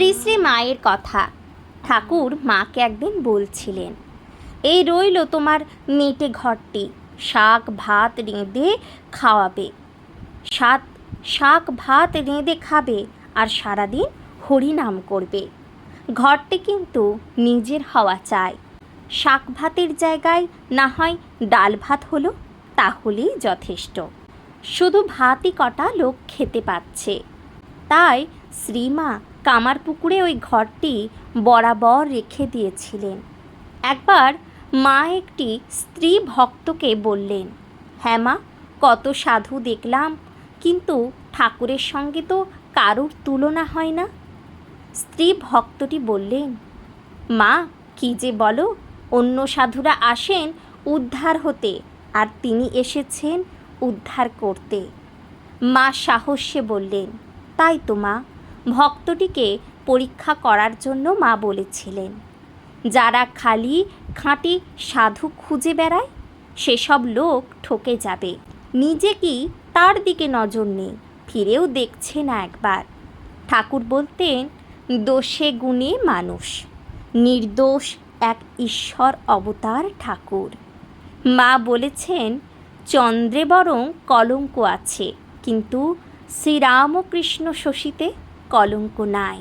শ্রী শ্রী মায়ের কথা। ঠাকুর মাকে একদিন বলছিলেন, এই রইল তোমার মেটে ঘরটি, শাক ভাত রেঁধে খাওয়াবে, শাক ভাত রেঁধে খাবে আর সারাদিন হরিনাম করবে। ঘরটি কিন্তু নিজের হওয়া চাই। শাক ভাতের জায়গায় না হয় ডাল ভাত হলো, তাহলেই যথেষ্ট। শুধু ভাতই কটা লোক খেতে পাচ্ছে। তাই শ্রীমা কামারপুকুরে ওই ঘরটি বরাবর রেখে দিয়েছিলেন। একবার মা একটি স্ত্রী ভক্তকে বললেন, হ্যাঁ মা, কত সাধু দেখলাম, কিন্তু ঠাকুরের সঙ্গে তো কারুর তুলনা হয় না। স্ত্রী ভক্তটি বললেন, মা কি যে বলো, অন্য সাধুরা আসেন উদ্ধার হতে, আর তিনি এসেছেন উদ্ধার করতে। মা সাহস্যে বললেন, তাই তো মা, ভক্তটিকে পরীক্ষা করার জন্য মা বলেছিলেন, যারা খালি খাঁটি সাধু খুঁজে বেড়ায় সেসব লোক ঠকে যাবে। নিজে কি তার দিকে নজর নেই, ফিরেও দেখছে না একবার। ঠাকুর বলতেন, দোষে গুণে মানুষ, নির্দোষ এক ঈশ্বর অবতার ঠাকুর। মা বলেছেন, চন্দ্রে বরং কলঙ্ক আছে, কিন্তু শ্রীরামকৃষ্ণ শশীতে কলঙ্ক নাই।